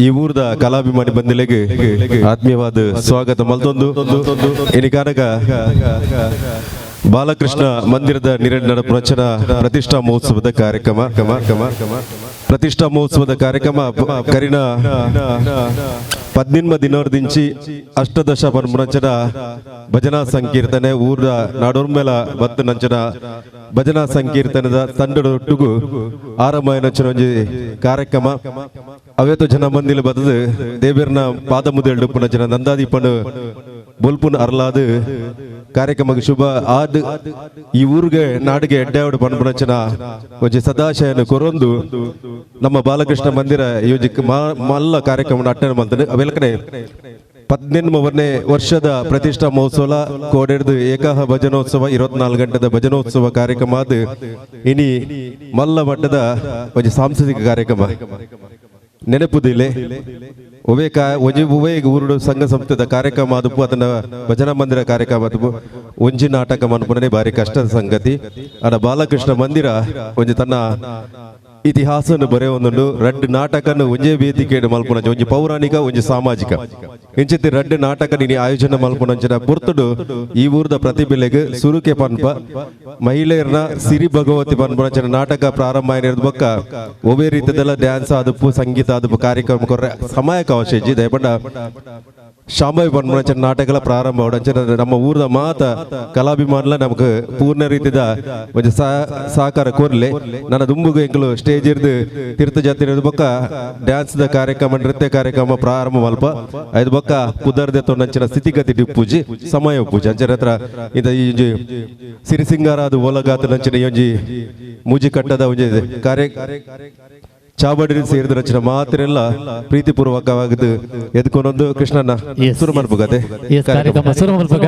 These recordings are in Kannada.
ಈ ಊರದ ಕಲಾಭಿಮಾನಿ ಬಂದಿಲೆಗೆ ಆತ್ಮೀಯವಾದ ಸ್ವಾಗತ ಮಲ್ತೊಂದು ಇನಿಕಾನಗ ಬಾಲಕೃಷ್ಣ ಮಂದಿರದ ನಿರಣ ಪ್ರಚನ ಪ್ರತಿಷ್ಠಾ ಮಹೋತ್ಸವದ ಕಾರ್ಯಕ್ರಮ ಪ್ರತಿಷ್ಠಾ ಮಹೋತ್ಸವದ ಕಾರ್ಯಕ್ರಮ ಕರಿನ 18 ದಿನದಿಂದ ಅಷ್ಟದಶ ಪನ್ಮುನಂಚನ ಭಜನಾ ಸಂಕೀರ್ತನೆ ಊರ ನಾಡೋರ್ಮೇಲ ಬತ್ತು ನಂಚನ ಭಜನಾ ಸಂಕೀರ್ತನದ ತಂಡದೊಟ್ಟಿಗೂ ಆರಂಭ ಕಾರ್ಯಕ್ರಮ ಅವೇತು ಜನ ಮಂದಿಲ ಬದದು ದೇವರನ ಪಾದ ಮುದೆಲ್ಡು ಪುನಜನ ನಂದಾದೀಪನು ಬೊಲ್ಪುನ ಅರ್ಲಾದು ಕಾರ್ಯಕ್ರಮಕ್ಕೆ ಶುಭ ಆದ್ ಈ ಊರಿಗೆ ನಾಡಿಗೆ ಎಡ್ಡಾವಡು ಪನ್ಪುನಂಚನ ಒಂಜಿ ಸದಾಶಯನ ಕೊರೊಂದು ನಮ್ಮ ಬಾಲಕೃಷ್ಣ ಮಂದಿರ ಯೋಜಿಕ ಮಲ್ಲ ಕಾರ್ಯಕ್ರಮ ಅಟೆಂಡ್ ಮಾಡ್ತಾನೆ ಅವೆಲ್ಲಕಡೆ 18ನೇ ವರ್ಷದ ಪ್ರತಿಷ್ಠಾ ಮಹೋತ್ಸವ ಕೋಡೆಡ್ದು ಏಕಾಹ ಭಜನೋತ್ಸವ 24 ಗಂಟೆದ ಭಜನೋತ್ಸವ ಕಾರ್ಯಕ್ರಮ ಅದು ಇನಿ ಮಲ್ಲ ಮಟ್ಟದ ಒಂದು ಸಾಂಸ್ಕೃತಿಕ ಕಾರ್ಯಕ್ರಮ ನೆನಪುದಿಲೆ ಊರುಡು ಸಂಘ ಸಂಸ್ಥೆದ ಕಾರ್ಯಕ್ರಮ ಆದಪ್ಪು ಅದನ್ನ ಭಜನಾ ಮಂದಿರ ಕಾರ್ಯಕ್ರಮ ಆದಪ್ಪು ಒಂಜಿ ನಾಟಕ ಮನ್ಪುನೇ ಭಾರಿ ಕಷ್ಟದ ಸಂಗತಿ ಅದ ಬಾಲಕೃಷ್ಣ ಮಂದಿರ ಒಂಜಿ ತನ್ನ ಇತಿಹಾಸವನ್ನು ಬರೆಯೊಂದು ರಡ್ಡು ನಾಟಕನ್ನು ಒಂಜೇ ವೇದಿಕೆ ಮಲ್ಪುನ ಒಂಜಿ ಪೌರಾಣಿಕ ಒಂಜಿ ಸಾಮಾಜಿಕ ಇಂಚಿತಿ ರಡ್ಡು ನಾಟಕ ನೀನು ಆಯೋಜನೆ ಮಲ್ಪುನಂಚಿನ ಪುರ್ತುಡು ಈ ಊರದ ಪ್ರತಿಭೆಲೆಗೆ ಸುರುಕೆ ಪನ್ಪ ಮಹಿಳೆಯರನ್ನ ಸಿರಿ ಭಗವತಿ ಪನ್ಪುನಂಚಿನ ನಾಟಕ ಪ್ರಾರಂಭ ಆಗಿರೋದು ಬೊಕ್ಕ ಒವೇ ರೀತಿಯದೆಲ್ಲ ಡ್ಯಾನ್ಸ್ ಆದಪ್ಪು ಸಂಗೀತ ಆದಪ್ಪು ಕಾರ್ಯಕ್ರಮ ಕೊರ್ರೆ ಸಮಯಕ್ಕೆ ಅವಶ್ಯ ಇಜ್ಜಿದೆ ಬಟ್ ಶಾಂಭವಿ ಪನ್ಪುನಂಚಿನ ನಾಟಕ ಪ್ರಾರಂಭ ಅವಡಂಚಿನ ನಮ್ಮ ಊರದ ಮಾತ ಕಲಾಭಿಮಾನಲ ನಮಗೆ ಪೂರ್ಣ ರೀತಿಯ ಒಂದು ಸಹಕಾರ ಕೋರ್ಲೆ ನನ್ನ ದುಂಬುಗೆ ಎಂಕಲು ಸ್ಟೇಜ್ ಇರ್ದು ತೀರ್ಥ ಜಾತಿ ಬೊಕ್ಕ ಡ್ಯಾನ್ಸ್ ದ ಕಾರ್ಯಕ್ರಮ ನೃತ್ಯ ಕಾರ್ಯಕ್ರಮ ಪ್ರಾರಂಭ ಮಲ್ಪ ಐದು ಬೊಕ್ಕ ಕುದರ್ದೆ ತೊಂದಂಚಿನ ಸ್ಥಿತಿಗತಿ ಡಿಪ್ಪುಜಿ ಸಮಯ ಪೂಜೆ ಅಂಚರ ಹತ್ರ ಇದು ಸಿರಿಸಿಂಗಾರ ಅದು ಓಲಗಾತ ನಂಚಿನ ಒಂಜಿ ಮೂಜಿ ಕಟ್ಟದ ಒಂಜಿ ಕಾರ್ಯ ಚಾಬಡಿ ಸೇರಿದ ರಚನೆ ಮಾತ್ರೆಲ್ಲ ಪ್ರೀತಿಪೂರ್ವಕವಾಗಿದ್ದು ಎದ್ಕೊಂಡೊಂದು ಕೃಷ್ಣನ ಶುರು ಮಾಡ್ಬೋಗದೆ ಕಾರ್ಯಕ್ರಮ ಶುರು ಮಾಡ್ಬೋಗ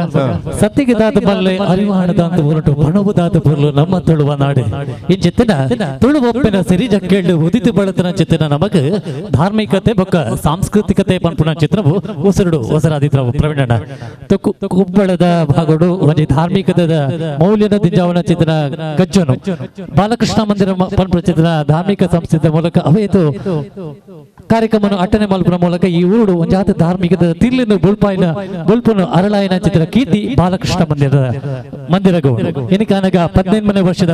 ಸತ್ತಿಗೆ ದಾತ ಬಲ್ಲೆ ಅರಿವಾಣದ ಅಂತ ಹೊರಟು ಬಣಬುದಾತ ಬರಲು ನಮ್ಮ ತುಳುವ ನಾಡು ಈ ಚಿತ್ತಿನ ತುಳು ಒಪ್ಪಿನ ಸಿರಿಜ ಕೇಳು ಉದಿತು ಬಳತನ ಚಿತ್ತಿನ ನಮಗ ಧಾರ್ಮಿಕತೆ ಬೊಕ್ಕ ಸಾಂಸ್ಕೃತಿಕತೆ ಪನ್ಪುನ ಚಿತ್ರವು ಉಸಿರುಡು ಹೊಸರಾದಿತ್ರವು ಪ್ರವೀಣಣ್ಣ ಕುಬ್ಬಳದ ಭಾಗಡು ಒಂಜಿ ಧಾರ್ಮಿಕದ ಮೌಲ್ಯದ ದಿಂಜಾವನ ಚಿತ್ರ ಗಜ್ಜನು ಬಾಲಕೃಷ್ಣ ಮಂದಿರ ಪನ್ಪುನ ಚಿತ್ರ ಧಾರ್ಮಿಕ ಸಂಸ್ಥೆ ಮೂಲಕ ಅವೇತು ಕಾರ್ಯಕ್ರಮ ಅಟನೆ ಮಲ್ಪುನ ಮೂಲಕ ಈ ಊರು ಒಂಜಾತ ಧಾರ್ಮಿಕದ ತಿರ್ಲಿನ ಬುಲ್ಪುನ ಅರಳಾಯನ ಚಿತ್ರ ಕೀರ್ತಿ ಬಾಲಕೃಷ್ಣ ಮಂದಿರಗು ಇನಿಕಾನಗ 18ನೇ ವರ್ಷದ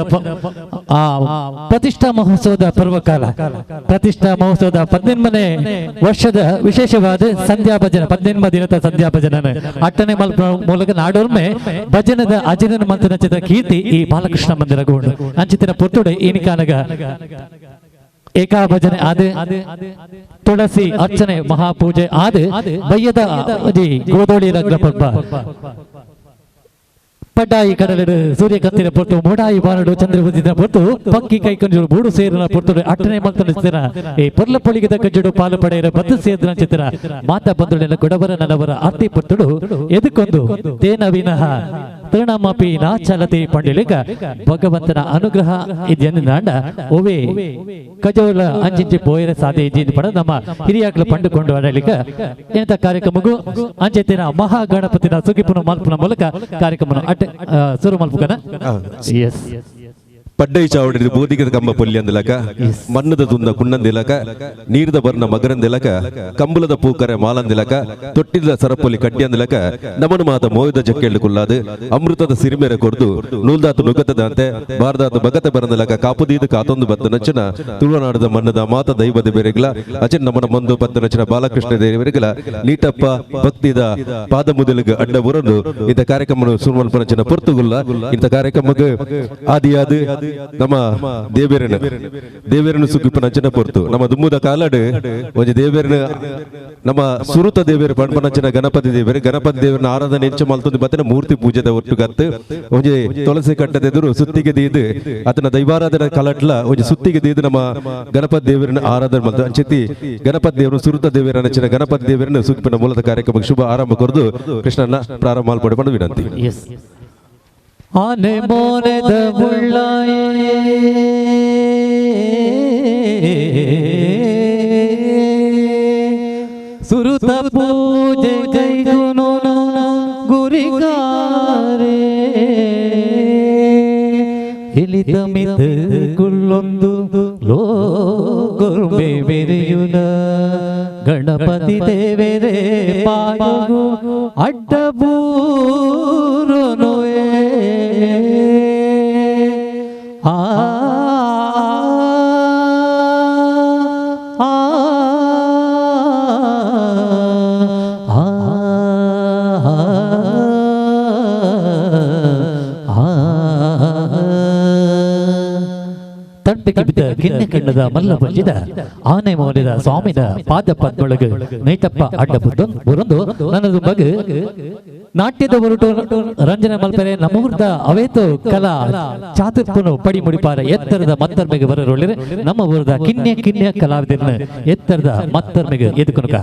ಪ್ರತಿಷ್ಠಾ ಮಹೋತ್ಸವದ ಪರ್ವಕಾಲ ಪ್ರತಿಷ್ಠಾ ಮಹೋತ್ಸವದ 18ನೇ ವರ್ಷದ ವಿಶೇಷವಾದ ಸಂಧ್ಯಾ ಭಜನೆ 18ನೇ ದಿನದ ಸಂಧ್ಯಾ ಭಜನೆ ಅಟನೆ ಮಲ್ಪುನ ಮೂಲಕ ನಾಡೋರ್ಮೆ ಭಜನದ ಅಜನ ಮಂತ್ರನ ಚಿತ್ರ ಕೀರ್ತಿ ಈ ಬಾಲಕೃಷ್ಣ ಮಂದಿರಗು ಅಂಚಿತಿನ ಪುತ್ತುಡೆ ಇನಿಕಾನಗ ಏಕಾ ಭಜನೆ ಆದೆ ತುಳಸಿ ಅರ್ಚನೆ ಮಹಾಪೂಜೆ ಆದೆ ಬಯ್ಯದ ಗೋದೋಳಿ ಲಗ್ನ ಪರ್ವ ಪಡ್ಡಾಯಿ ಕಡಲಿಡು ಸೂರ್ಯ ಕತ್ತಿನ ಪೊರ್ತು ಮೋಡಾಯಿ ಬಾರಡು ಚಂದ್ರ ಬುದ್ಧಿನ ಪೊರ್ತು ಪಕ್ಕಿ ಕೈಕೊಂಜರು ಮೂಡು ಸೇರಿನ ಪೊರ್ತು ಅಟ್ಟನೆ ಮಲ್ತನಿಸ್ತಿರ ಈ ಪೊರ್ಲ ಪೊಳಿಗದ ಕಜ್ಜಡು ಪಾಲು ಪಡೆಯರ ಬದ್ದು ಸೇರಿನ ಚಿತ್ರ ಮಾತಾ ಬಂಧುಳೆಲ್ಲ ಕೊಡವರ ನನ್ನವರ ಆರ್ತಿ ಪೊರ್ತುಡು ಎದುಕೊಂದು ತೇನ ವಿನಃ ತೃಣಮಪಿ ನಾಚಲತೆ ಪಂಡಿಲಿಗ ಭಗವಂತನ ಅನುಗ್ರಹ ಇದೆಯನ್ನು ನಾಂಡ ಓವೇ ಕಜೋಲ ಅಂಚಿಂಚಿ ಪೋಯರ ಸಾಧೆ ಇದ್ದ ಪಡ ನಮ್ಮ ಹಿರಿಯಾಗ್ಲು ಪಂಡುಕೊಂಡು ಆಡಲಿಕ ಎಂತ ಕಾರ್ಯಕ್ರಮಗೂ ಅಂಚೆತಿನ ಮಹಾಗಣಪತಿನ ಸುಗಿಪುನ ಮಲ್ಪುನ ಮೂಲಕ ಕಾರ್ಯಕ್ರಮ ಶುರು ಮಲ್ಪುಕನ ಎಸ್ ಪಡ್ಡೈ ಚಾವಡಿ ಬೋದಿಗದ ಕಂಬ ಪೊಲ್ಲಿ ಅಂದಿಲಕ ಮಣ್ಣದ ತುನ್ನ ಕುಣ್ಣಂದಿಲಕ ನೀರ್ದ ಬರ್ನ ಮಗರಂದಿಲಕ ಕಂಬುಲದ ಪೂಕರೆ ಮಾಲಂದಿಲಕ ತೊಟ್ಟಿದ ಸರಪೊಲಿ ಕಡ್ಡಿ ಅಂದಿಲಕ ನಮನು ಮಾತ ಮೋಯದ ಜಕ್ಕೆಳ್ಳು ಕುಲ್ಲಾದು ಅಮೃತದ ಸಿರಿಮೆರೆ ಕೊರ್ದು ನೂಲ್ದಾತು ನುಗತದಂತೆ ಬಾರದಾತು ಬಗತೆ ಬರಂದಿಲಕ ಕಾಪುದೀದು ಕಾತೊಂದು ಬತ್ತ ನಚ್ಚನ ತುಳುನಾಡದ ಮಣ್ಣದ ಮಾತ ದೈವದ ಬೇರೆಗಿಲ ಅಚನ್ ನಮನ ಮಂದು ಬತ್ತ ನಚ್ಚನ ಬಾಲಕೃಷ್ಣ ದೇವರಿಗಿಲ ನೀಟಪ್ಪ ಭಕ್ತಿದ ಪಾದ ಮುದಲಿಗೆ ಅಡ್ಡ ಬರಲು ಇಂಥ ಕಾರ್ಯಕ್ರಮ ಸುರ್ಮಲ್ಪನಚನ ಪೊರ್ತುಗುಲ್ಲ ಇಂಥ ಕಾರ್ಯಕ್ರಮಕ್ಕೆ ಆದಿಯಾದು ನಮ್ಮ ದೇವೇರನ ಸುಗ್ಗಿಪ್ಪನ ಅಂಚನ ಪೊರ್ತು ನಮ್ಮ ದುಮ್ಮುದ ಕಾಲಡ್ ಒಂಜಿ ದೇವೇರನ ನಮ್ಮ ಸುರುತ ದೇವೇರು ಪಂಪನಂಚನ ಗಣಪತಿ ದೇವರನ ಆರಾಧನೆ ಹೆಂಚು ಮಲ್ತೊಂದು ಬತ್ತನ ಮೂರ್ತಿ ಪೂಜೆದ ಒಟ್ಟುಗತ್ತು ಒಂಜಿ ತುಳಸಿ ಕಟ್ಟದ ಎದುರು ಸುತ್ತಿಗೆ ದೀದು ಆತನ ದೈವಾರಾಧನೆ ಕಲಟ್ಲ ಒಂಜಿ ಸುತ್ತಿಗೆ ದೀದು ನಮ್ಮ ಗಣಪತಿ ದೇವರನ ಆರಾಧನೆ ಮಲ್ತ ಅಂಚೆತಿ ಗಣಪತಿ ದೇವರು ಸುರುತ ದೇವರನ ಅಂಚಿನ ಗಣಪತಿ ದೇವರನ ಸುಗ್ಗಿಪ್ಪನ ಮೂಲದ ಕಾರ್ಯಕ್ರಮಕ್ಕೆ ಶುಭ ಆರಂಭ ಕೊರದು ಕೃಷ್ಣನ ಪ್ರಾರಂಭ ಮಾಡ್ಪಡೆ ಪಂಡು ವಿನಂತಿ ಆನೆ ಮೋನೆದ ಮುಳ್ಳಾಯೇ ಸುರುತ ಪೂಜೆ ಕೈಗುನು ಗುರಿಗಾರೆ ಇಳಿತ ಮಿತ ಕುಲ್ಲೊಂದು ಲೋಗೊರ್ಮೆ ಬೆರೆಯುನ ಗಣಪತಿ ದೇವರೇ ಪಾಡು ಅಡ್ಡಬೂರುನುವೆ ಆ ಆ ತಂಟೆಗೆ ಬಿದ್ದ ಕಿನ್ನೆ ಕಣ್ಣದ ಮಲ್ಲ ಬಂಜಿದ ಆನೆ ಮೌಲ್ಯದ ಸ್ವಾಮಿದ ಪಾದ ಪದ್ಮೊಳಗ ನೈತಪ್ಪ ಅಡ್ಡ ಬುರಂದು ನನ್ನದು ಮಗು ನಾಟ್ಯದ ಹೊರಟು ರಂಜನೆ ಮಲ್ಪರೆ ನಮ್ಮ ಊರ್ದ ಅವೇತು ಕಲಾ ಚಾತುರ್ಪುನು ಪಡಿ ಮುಡಿಪಾರ ಎತ್ತರದ ಮತ್ತರ್ಮೆಗೆ ಬರರೊಳ್ಳಿರೆ ನಮ್ಮ ಊರ್ದ ಕಿನ್ನೆ ಕಲಾವಿದರನ್ನ ಎತ್ತರದ ಮತ್ತರ್ಮೆಗೆ ಎದುಕುನುಕ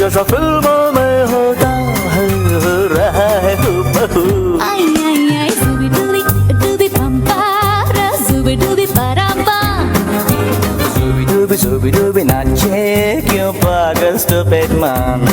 जैसा फिल्मों में होता है हो रहा है हूबहू आई आई आई zubi dubi pampara zubi dubi paramba zubi dubi नाचे क्यों पागल stupid man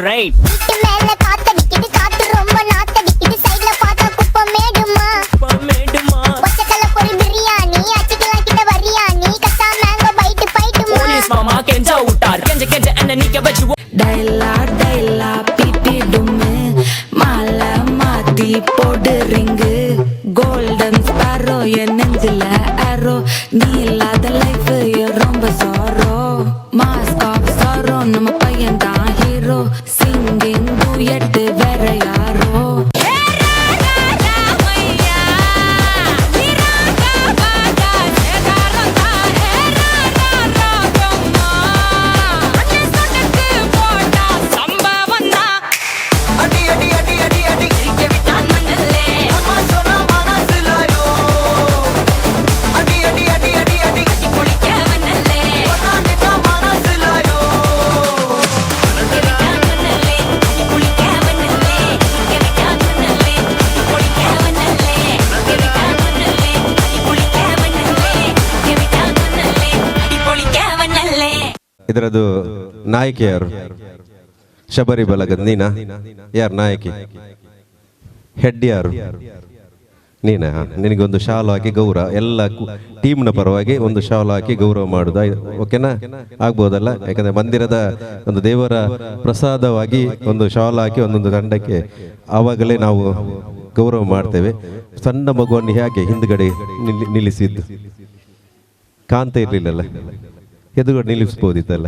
right மேல காத்தடிக்குது காத்து ரொம்ப நாத்தடிக்குது சைடுல பார்த்தா குப்பை மேடுமா ஒச்சக்கல பொரி பிரியாணி அச்சிக்கலாம் கிட்ட வரியானி கச்சா மேங்கோ பைட் போலீஸ் மாமா கெஞ்சா விட்டார் கெஞ்ச என்ன நிக்க வச்சு டைலா பிடி டும்மு மாலை மாத்தி போடு ரிங்கு கோல்டன் ஸ்பாரோ என் நெஞ்சில ஆரோ நீ இல்லாத லைஃப் ரொம்ப சாரோ மாஸ்க் ஆஃப் சாரோ நம்ம பையன் தான் ஹீரோ சிங்கிங் டூயட் வேற யாரோ ಇದರದು ನಾಯಕಿ ಯಾರು? ಶಬರಿ ಬಲಗದ್ ನೀನಾ? ಯಾರು ನಾಯಕಿ? ಹೆಡ್ ಯಾರು? ನೀನಾ? ನಿನಗೊಂದು ಶಾಲು ಹಾಕಿ ಗೌರವ, ಎಲ್ಲ ಟೀಮ್ನ ಪರವಾಗಿ ಒಂದು ಶಾಲು ಹಾಕಿ ಗೌರವ ಮಾಡುದು, ಓಕೆನಾ? ಆಗ್ಬೋದಲ್ಲ? ಯಾಕಂದ್ರೆ ಮಂದಿರದ ಒಂದು ದೇವರ ಪ್ರಸಾದವಾಗಿ ಒಂದು ಶಾಲು ಹಾಕಿ ಒಂದೊಂದು ತಂಡಕ್ಕೆ ಆವಾಗಲೇ ನಾವು ಗೌರವ ಮಾಡ್ತೇವೆ. ಸಣ್ಣ ಮಗುವನ್ನು ಹೇಗೆ ಹಿಂದ್ಗಡೆ ನಿಲ್ಲಿಸಿದ್ದು ಕಾಂತ ಇರ್ಲಿಲ್ಲಲ್ಲ, ಎದುರುಗಡೆ ನಿಲ್ಲಿಸ್ಬೋದಿತ್ತಲ್ಲ.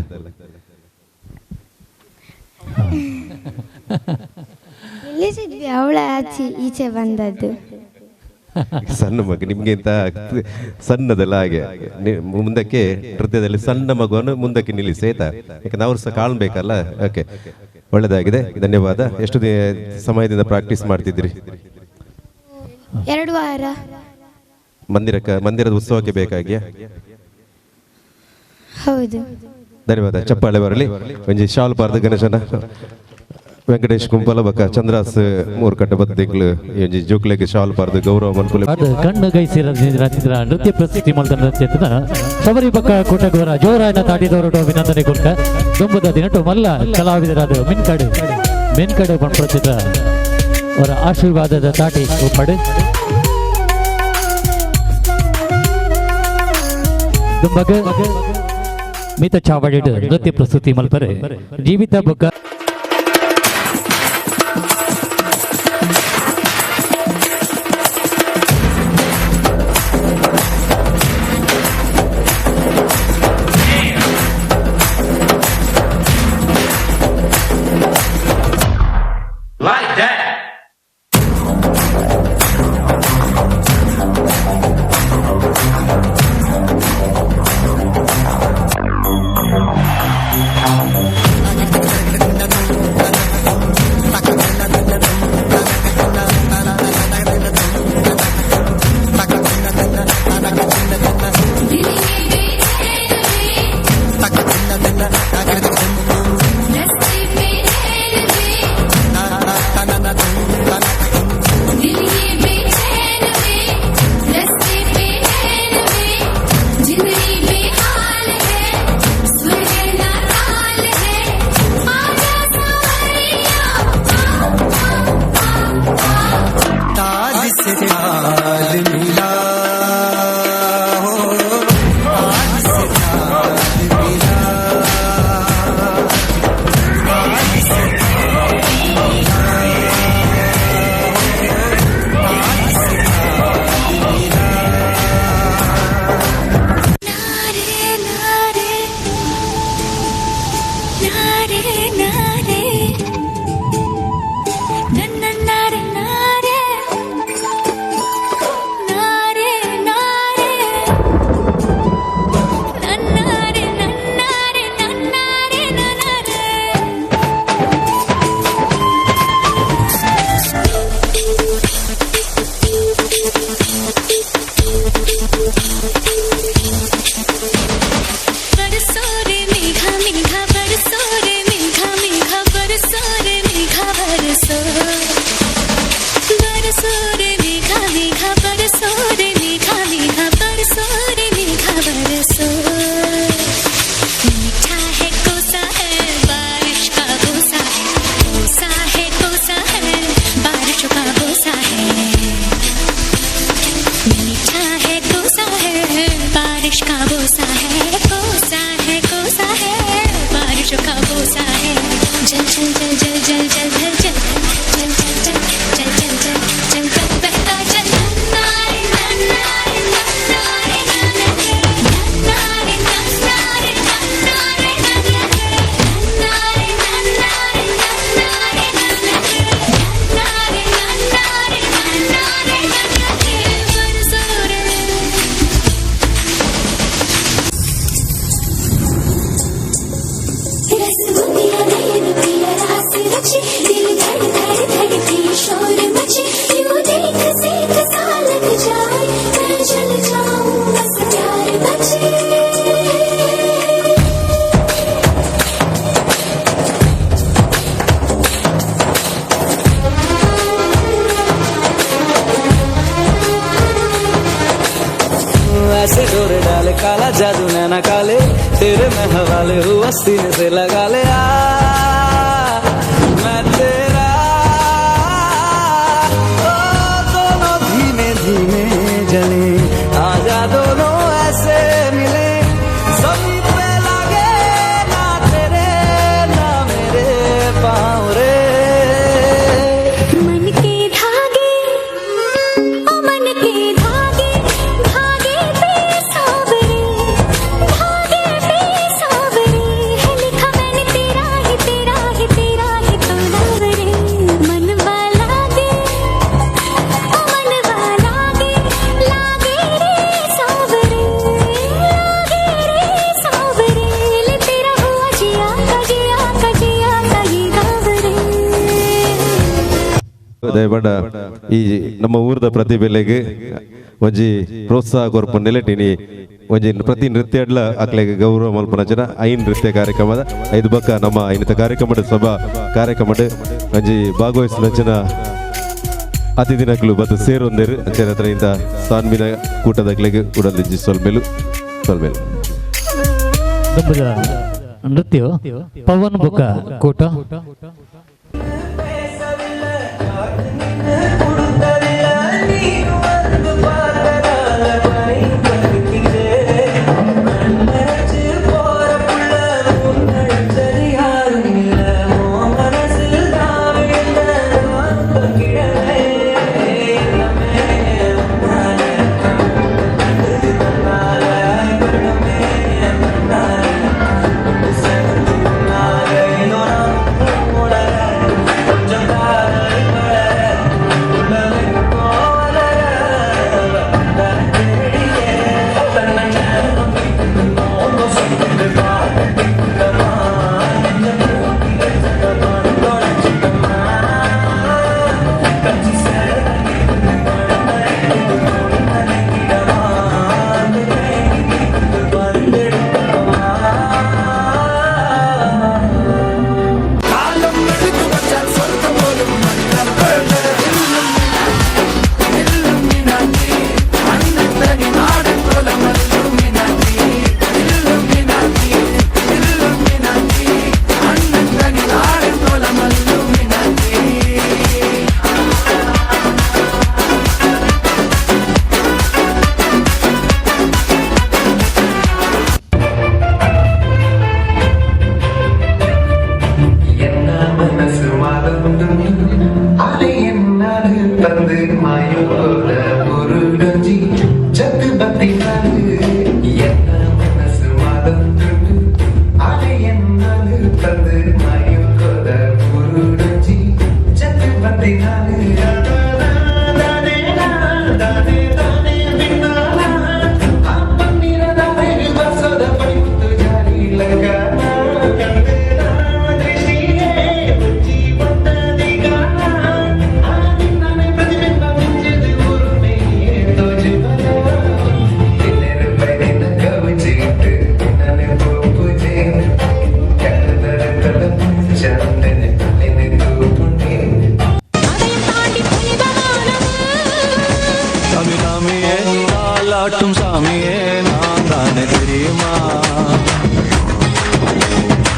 ನಿಲ್ಲಿಸಿದ್ವಿ, ಅವಳ ಆಚೆ ಈಚೆ ಬಂದದ್ದು. ಸಣ್ಣ ಮಗು ನಿಮ್ಗಿಂತ ಸಣ್ಣದಲ್ಲ, ಹಾಗೆ ಮುಂದಕ್ಕೆ ನೃತ್ಯದಲ್ಲಿ ಸಣ್ಣ ಮಗುವನ್ನು ಮುಂದಕ್ಕೆ ನಿಲ್ಲಿಸಿ ಆಯ್ತಾ, ಯಾಕಂದ್ರೆ ಅವ್ರು ಸಹ ಕಾಣ್ಬೇಕಲ್ಲ. ಓಕೆ, ಒಳ್ಳೆಯದಾಗಿದೆ, ಧನ್ಯವಾದ. ಎಷ್ಟು ಸಮಯದಿಂದ ಪ್ರಾಕ್ಟೀಸ್ ಮಾಡ್ತಿದ್ದೀರಿ? 2 ವಾರ. ಮಂದಿರದ ಉತ್ಸವಕ್ಕೆ ಬೇಕಾಗಿಯಾ? ಹೌದು. ಧನ್ಯವಾದ. ಚಪ್ಪಾಳೆ ಬರಲಿ. ಒಂಜಿ ಶಾಲ್ ಪಾರ್ದು ಗಣೇಶನ ವೆಂಕಟೇಶ್ ಕುಂಪಲ ಬಕ್ಕ ಚಂದ್ರಾಸ್ 3 ಕಟ್ಟ ಬತ್ತಿಕ್ಲು ಒಂಜಿ ಜೋಕ್ಲೆಗೆ ಶಾಲ್ ಪಾರ್ದು ಗೌರವ ಮನ್ಪುಲೆ ಅದು ಕಣ್ಣು ಗೈಸಿರ ನೃತ್ಯ ಪ್ರಸ್ತುತಿ ಮಾಡಿದ ನೃತ್ಯದ ಶಬರಿ ಪಕ್ಕ ಕೊಟ್ಟಗೋರ ಜೋರಾಯನ ತಾಡಿದವರು ಅಭಿನಂದನೆ ಕೊಟ್ಟ ತುಂಬದ ದಿನಟು ಮಲ್ಲ ಕಲಾವಿದರಾದ ಮೆನ್ಕಡೆ ಪಂಪ್ರಚಿತ ಅವರ ಆಶೀರ್ವಾದದ ತಾಟಿ ಉಪ್ಪಡು ದುಂಬಗ ಮಿತ ಚಾವಡಿಡು ನೃತ್ಯ ಪ್ರಸ್ತುತಿ ಮಲ್ಪರೆ ಜೀವಿತ ಬೊಕ್ಕ ऐसे डोरे डाले काला जादू नैना काले तेरे में हवाले हुआ सीने से लगा ले मैं तेरा दोनों धीमे धीमे जले आजा दोनों ऐसे मिले जमीन पे लगे ना तेरे ना मेरे पाँव रे मन के धागे ओ मन के धागे धागे पे सावरे है लिखा मैंने तेरा ही ದಯಮಾಡ ಈ ನಮ್ಮ ಊರದ ಪ್ರತಿಭೆಲೆಗೆ ಒಂಜಿ ಪ್ರೋತ್ಸಾಹ ಕೊರ್ಪ ನೆಲೆಟಿನಿ ಒಂಜಿ ಪ್ರತಿ ನೃತ್ಯಡ್ಲ ಅಕ್ಲೆಗೆ ಗೌರವ ಮಲ್ಪನಚನ ಐನ್ ನೃತ್ಯ ಕಾರ್ಯಕ್ರಮದ ಐದು ಬಕ್ಕ ನಮ್ಮ ಐನತ ಕಾರ್ಯಕ್ರಮದ ಸಭಾ ಕಾರ್ಯಕ್ರಮದ ಒಂಜಿ ಭಾಗವಹಿಸಿನಂಚಿನ ಅತಿಥಿನಕ್ಲು ಬತ್ತು ಸೇರೊಂದೇರು ಅಂಚನ ಹತ್ರ ಇಂದ ಸಾನ್ಮಿನ ಕೂಟದಕ್ಲೆಗೆ ಕೂಡಲಿಜ್ಜಿ ಸೊಲ್ಮೇಲು ನಮ್ಮದ ನೃತ್ಯ ಪವನ್ ಬುಕ ಕೂಟ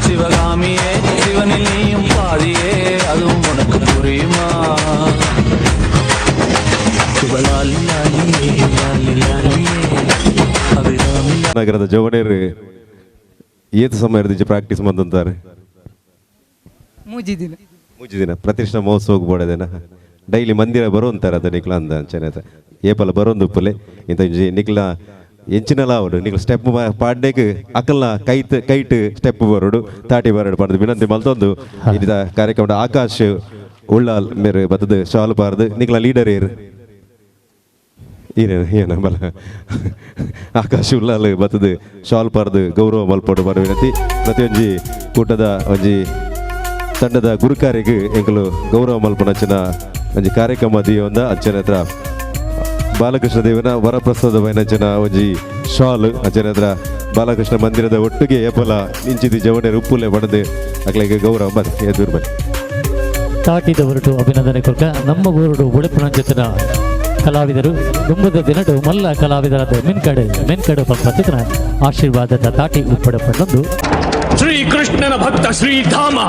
சிவகாமியே சிவனில் நீயும் பாதியே அதுவும் உனக்கு புரியுமா ನಗರದ ಜವಣೇರು ಏತು ಸಮಯ ಇರ್ದಿಜ್ಜೆ ಪ್ರಾಕ್ಟೀಸ್ ಮಂದಂತಾರೆ ಮೂಜಿ ದಿನ ಪ್ರತಿಷ್ಠಾ ಮಹೋತ್ಸವಕ್ಕೆ ಬೋಡದೇನ ಡೈಲಿ ಮಂದಿರ ಬರೋಂತಾರೆ ಅದ ನಿಕ್ಲ ಅಂದ ಅಂಚನೆ ಏಪಲ ಬರೋಂದು ಉಪ್ಪಲೆ ಇಂಥ ನಿಕ್ಲ ಎಂಚಿನಲ್ಲ ಅವಡು ನಿಕ್ಲ ಸ್ಟೆಪ್ ಪಾಡ್ನೇಗೆ ಅಕಲ್ನ ಕೈಟ್ ಸ್ಟೆಪ್ ಬರೋಡು ತಾಟಿ ಬರೋಡು ಪಡೆದು ವಿನಂತಿ ಮಲ್ತೊಂದು ಇದ ಕಾರ್ಯಕ್ರಮದ ಆಕಾಶ್ ಉಳ್ಳಾಲ್ ಮೇರೆ ಬತ್ತದ ಶಾಲು ಪಾರ್ದು ನಿಕ್ಲ ಲೀಡರ್ ಏರು ಏನ ಬಲ ಆಕಾಶ್ ಉಳ್ಳಾಲ್ ಬತ್ತದ ಶಾಲ್ ಪಾರ್ದು ಗೌರವ ಮಲ್ಪಡು ಬರೋ ವಿನಂತಿ ಪ್ರತಿಯೊಂಜಿ ಕೂಟದ ಒಂಜಿ ತಂಡದ ಗುರುಕಾರಿಗೆ ಎಂಕಲು ಗೌರವ ಮಲ್ಪನಂಚಿನ ಒಂಜಿ ಕಾರ್ಯಕ್ರಮ ದಿಯೊಂದ ಅಂಚನೆ ಹತ್ರ ಬಾಲಕೃಷ್ಣ ದೇವನ ವರಪ್ರಸಾದ ವೈನಂಚನ ಒಂಜಿ ಶಾಲ್ ಅಂಚನೆ ಹತ್ರ ಬಾಲಕೃಷ್ಣ ಮಂದಿರದ ಒಟ್ಟಿಗೆ ಏಪಲ ಇಂಚಿದಿ ಜವಣೆ ಉಪ್ಪುಲೆ ಬಡದು ಅಕ್ಲೆಗೆ ಗೌರವ ಬನ್ನಿ ಎದುರು ಬನ್ನಿ ತಾಟಿದ ಹೊರಟು ಅಭಿನಂದನೆ ಕೊರ್ಕ ನಮ್ಮ ಊರುಡು ಉಳಿಪುಣಂಜತಿನ ಕಲಾವಿದರು ದುಂಬದ ದಿನಡು ಮಲ್ಲ ಕಲಾವಿದರಾದ ಮೆನ್ಕಡು ಪಂಪತಿನ ಆಶೀರ್ವಾದದ ತಾಟಿ ಉಪ್ಪಡ ಪಡೆದು ಶ್ರೀಕೃಷ್ಣನ ಭಕ್ತ ಶ್ರೀಧಾಮ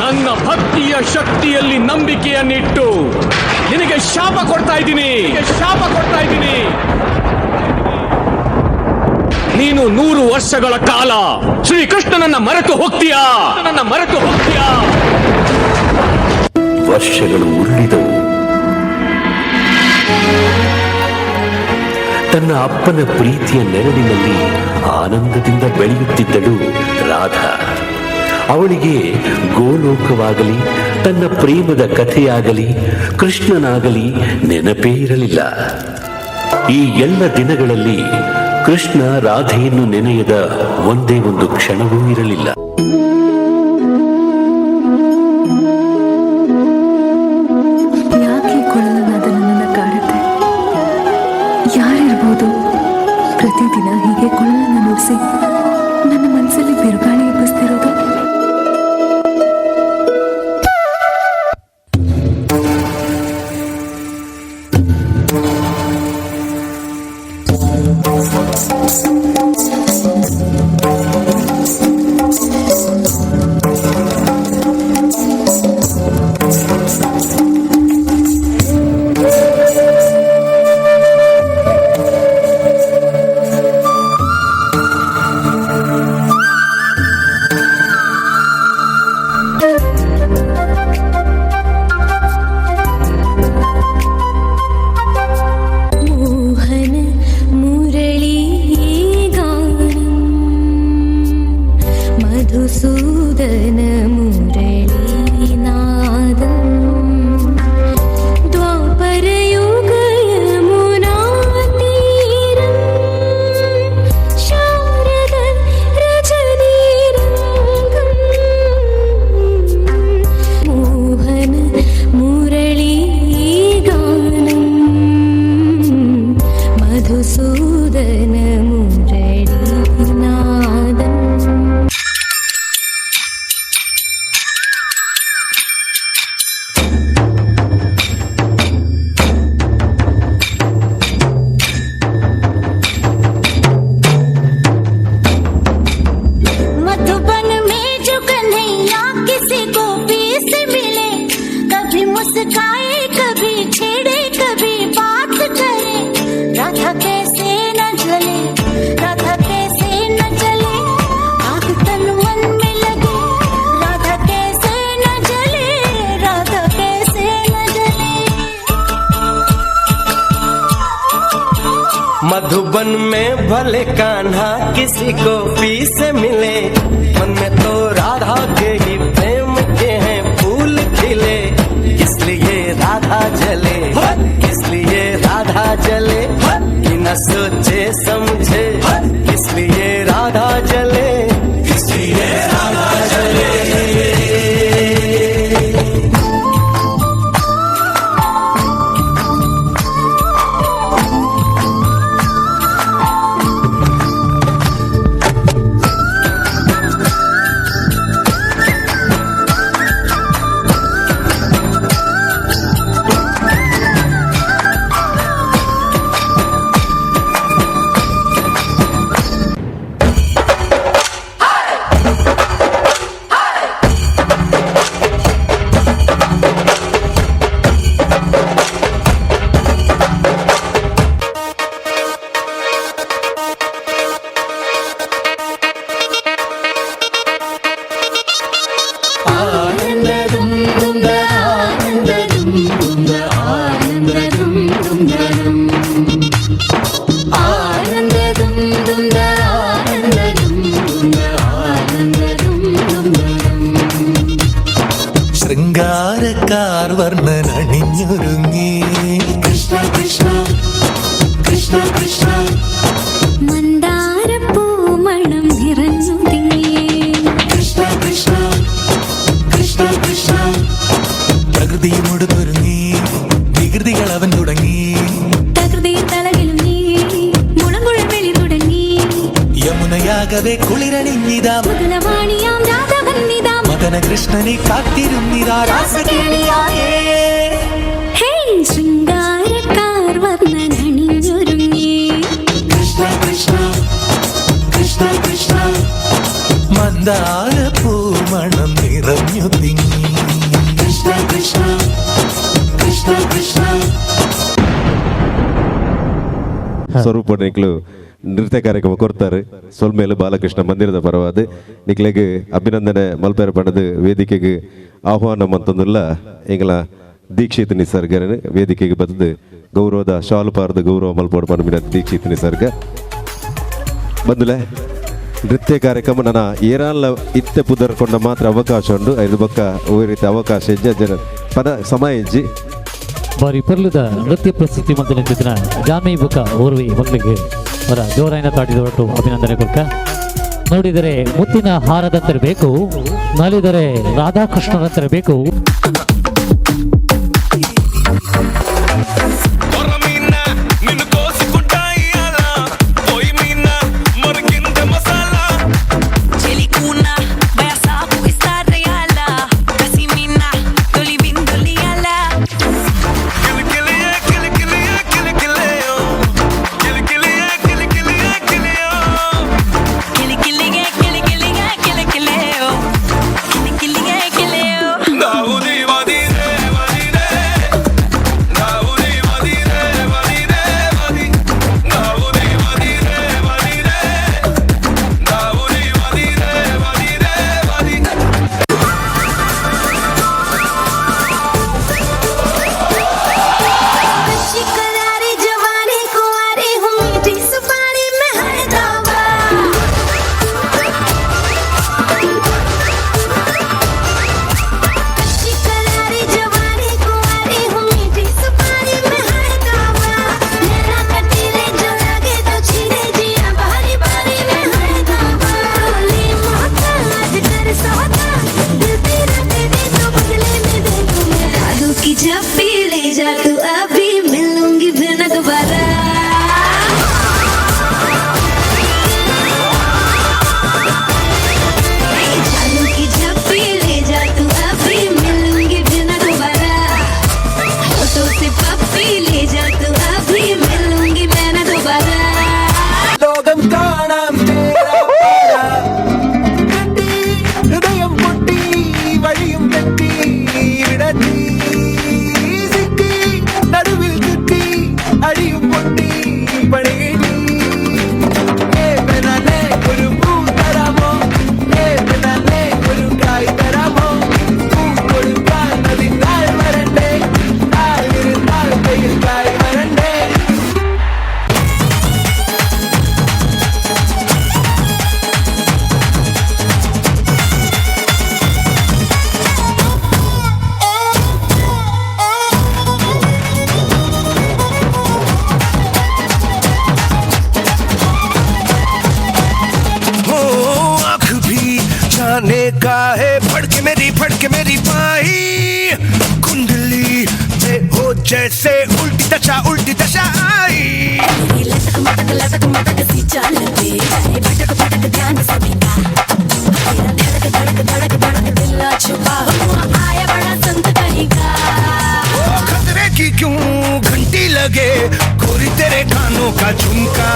ನನ್ನ ಭಕ್ತಿಯ ಶಕ್ತಿಯಲ್ಲಿ ನಂಬಿಕೆಯನ್ನಿಟ್ಟು ನಿನಗೆ ಶಾಪ ಕೊಡ್ತಾ ಇದ್ದೀನಿ ನೀನು 100 ವರ್ಷಗಳ ಕಾಲ ಶ್ರೀಕೃಷ್ಣನನ್ನ ಮರೆತು ಹೋಗ್ತೀಯಾ ವರ್ಷಗಳು ಉರುಳಿದವು. ತನ್ನ ಅಪ್ಪನ ಪ್ರೀತಿಯ ನೆರಳಿನಲ್ಲಿ ಆನಂದದಿಂದ ಬೆಳೆಯುತ್ತಿದ್ದಳು ರಾಧಾ. ಅವಳಿಗೆ ಗೋಲೋಕವಾಗಲಿ ತನ್ನ ಪ್ರೇಮದ ಕಥೆಯಾಗಲಿ ಕೃಷ್ಣನಾಗಲಿ ನೆನಪೇ ಇರಲಿಲ್ಲ. ಈ ಎಲ್ಲ ದಿನಗಳಲ್ಲಿ ಕೃಷ್ಣ ರಾಧೆಯನ್ನು ನೆನೆಯದ ಒಂದೇ ಒಂದು ಕ್ಷಣವೂ ಇರಲಿಲ್ಲ. ಯಾರಿರ್ಬೋದು ಪ್ರತಿದಿನ ಹೀಗೆ ಕೊಳಲನ್ನು ನುಡಿಸಿ ನನ್ನ ಮನಸ್ಸಲ್ಲಿ ಬಿರುಗಾಳಿ ಎಬ್ಬಿಸ್ತಿರೋದು? ಮೋಹನ ಮುರಳಿ ಗಾನಂ ಮಧುಸೂದನ ಮುರಳಿ ನಾದಂ ದ್ವಾಪರಯುಗ ಯಮುನಾ ತೀರಂ ಶಾರದ ರಜನೀರಂಗಂ ಮೋಹನ ಮುರಳಿ ಗಾನಂ ಮಧುಸೂದನ ಮುರಳಿ ನಾದಂ. मधुबन में जो कन्हैया किसी को भी से मिले, कभी मुस्काए कभी छेड़े कभी बात करे, राधा कैसे न जले, राधा कैसे न जले, आग तन मन में लगे, राधा कैसे न जले, राधा कैसे न जले. मधुबन में भले कान्हा किसी को पी से मिले, मन में तो राधा के ही प्रेम के हैं फूल खिले, इसलिए राधा जले, इसलिए राधा जले, बिना सोचे समझे, इसलिए राधा जले, इसलिए राधा जले. ശൃംഗാരക്കാർ വർണ്ണനണിഞ്ഞൊരുങ്ങി കൃഷ്ണ കൃഷ്ണ കൃഷ്ണ കൃഷ്ണ മന്ദാരപ്പൂ മണം നിറഞ്ഞു തിങ്ങി, കൃഷ്ണ കൃഷ്ണ കൃഷ്ണ കൃഷ്ണ പ്രകൃതിയോട് ഒരുങ്ങി വികൃതികൾ അവൻ തുടങ്ങി, തകൃതി തളകിലും നീ മുളങ്കുഴൽ വെളി തുടങ്ങി, യമുനയാകവെ കുളിരണിഞ്ഞിതാ മുതലവാണിയാം രാധവന്നിതാ മദന കൃഷ്ണനെ കാത്തിരുന്നിതാ രാസകേളിയായേ. ഹേ ശൃംഗാരക്കാർ വർണ്ണനണിഞ്ഞൊരുങ്ങി, കൃഷ്ണ കൃഷ്ണ കൃഷ്ണ കൃഷ്ണ മന്ദാരപ്പൂ മണം നിറഞ്ഞു തിങ്ങി, കൃഷ്ണ കൃഷ്ണ കൃഷ്ണ കൃഷ്ണ. ಸ್ವರೂಪ ನಿಕ್ಲು ನೃತ್ಯ ಕಾರ್ಯಕ್ರಮ ಕೊಡ್ತಾರೆ ಸೊಲ್ಮೇಲು ಬಾಲಕೃಷ್ಣ ಮಂದಿರದ ಪರವಾದ ನಿಕ್ಲೆಗೆ ಅಭಿನಂದನೆ ಮಲ್ಪೇರ ಪಣದ ವೇದಿಕೆಗೆ ಆಹ್ವಾನ ಮಂತಂದುಲ್ಲ ಎಂಗಳ ದೀಕ್ಷಿತ್ ನಿಸರ್ಗನ ವೇದಿಕೆಗೆ ಬದ್ದು ಗೌರವದ ಶಾಲು ಪಾರದ ಗೌರವ ಮಲ್ಪೋಡು ಪಣಬಿನ ದೀಕ್ಷಿತ್ ನಿಸರ್ಗ ಬಂದುಲೆ ನೃತ್ಯ ಕಾರ್ಯಕ್ರಮ ನನ್ನ ಏರಾಲ ಇತ್ತೆ ಪುದರ್ಕೊಂಡ ಮಾತ್ರ ಅವಕಾಶ ಉಂಡು ಐದು ಬೊಕ್ಕ ಓ ರೀತಿ ಅವಕಾಶ ಇಜ್ಜ ಜನ ಪದ ಸಮಯ ಇಜ್ಜಿ ಬಾರಿ ಪರ್ಲುದ ನೃತ್ಯ ಪ್ರಸ್ತುತಿ ಮಂದಿನ ಚಿತ್ರ ಜಾಮಿ ಬುಕ ಓರ್ವಿ ಮಕ್ಕಳಿಗೆ ಅವರ ಜೋರಾಯಿನ ತಾಟಿದೊಟ್ಟು ಅಭಿನಂದನೆ ಕೊಡ್ಕ. ನೋಡಿದರೆ ಮುತ್ತಿನ ಹಾರದಂತಿರಬೇಕು, ನಲಿದರೆ ರಾಧಾಕೃಷ್ಣರಂತಿರಬೇಕು. ನಿನ್ನ ಕೋಸಿಕೊಂಡು जाने का है फड़के मेरी पाही कुंडली में हो जैसे उल्टी दशा आई लटक मटक सी चलती भटक भटक ध्यान सभी का धड़क दिल छुपा हुआ आया बड़ा संत कहीं का खतरे की क्यों घंटी लगे गोरी तेरे कानों का झुमका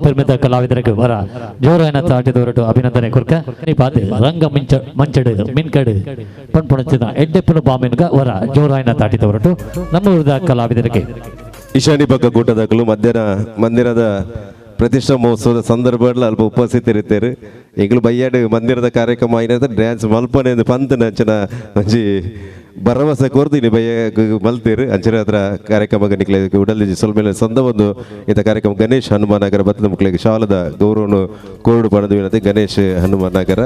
ನಿರ್ಮಿತ ಕಲಾವಿದರಿಗೆ ವರ ಜೋರಾಯನ ತಾಟಿದ ಹೊರಟು ಅಭಿನಂದನೆ ಕುರ್ಕ ಪಾತೆ ರಂಗ ಮಂಚಡು ಮಿನ್ಕಡು ಪಣ್ಪುಣಚಿನ ಎಡ್ಡೆಪ್ಪನ ಬಾಮಿನ್ಗ ವರ ಜೋರಾಯನ ತಾಟಿದ ಹೊರಟು ನಮ್ಮ ಊರದ ಕಲಾವಿದರಿಗೆ ಈಶಾನಿ ಪಕ್ಕ ಕೂಟದಾಗಲು ಮಂದಿರದ ಪ್ರತಿಷ್ಠಾ ಮಹೋತ್ಸವದ ಸಂದರ್ಭದಲ್ಲಿ ಅಲ್ಪ ಉಪಸ್ಥಿತರಿದ್ದಾರೆ ಈಗಲೂ ಬಯ್ಯಾಡು ಮಂದಿರದ ಕಾರ್ಯಕ್ರಮ ಆಗಿನ ಡ್ಯಾನ್ಸ್ ಮಲ್ಪನೆ ಪಂತ್ ಅಂಚನ ಒಂಜಿ ಭರವಸೆ ಕೋರ್ದು ಇಲ್ಲಿ ಬಯ್ಯ ಮಲ್ತೀರು ಅಂಚನ ಹತ್ರ ಕಾರ್ಯಕ್ರಮ ನಿಕ್ಲೆ ಉಡಲಿ ಸ್ವಲ್ಪ ಸಂದ ಒಂದು ಇಂಥ ಕಾರ್ಯಕ್ರಮ ಗಣೇಶ್ ಹನುಮಾನಗರ ಬತ್ತದ ಮಕ್ಕಳಿಗೆ ಶಾಲದ ಗೌರವನು ಕೋರ್ಡು ಪಡೆದು ಗಣೇಶ್ ಹನುಮಾನಗರ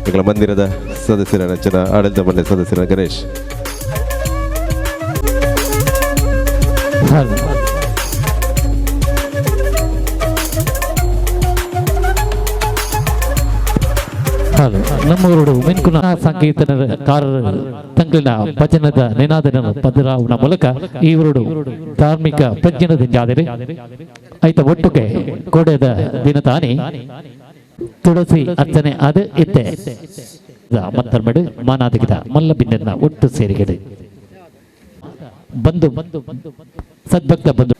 ಈಗಲ ಮಂದಿರದ ಸದಸ್ಯರ ಅಂಚನ ಆಡಳಿತ ಮಂಡಳಿ ಸದಸ್ಯರ ಗಣೇಶ್ ನಮ್ಮೂರು ಮಿನ್ಕುನ ಸಂಗೀತಕಾರರು ತಂಗಿನ ಭಜನದ ನಿನಾದನ ಪದರಾವಣ ಮೂಲಕ ಈ ಊರು ಧಾರ್ಮಿಕ ಪ್ರಜ್ಞನದಿಂದಾದರೆ ಐತ ಒಟ್ಟುಗೆ ಕೊಡೆದ ದಿನ ತಾನೇ ತುಳಸಿ ಅರ್ಚನೆ ಅದು ಇತ್ತೆ ಮತ್ತರ್ಮಡು ಮಾನಾದಿಗಿದ ಮಲ್ಲ ಬಿನ್ನ ಒಟ್ಟು ಸೇರಿಗೆಡೆ ಬಂದು ಸದ್ಭಕ್ತ ಬಂದು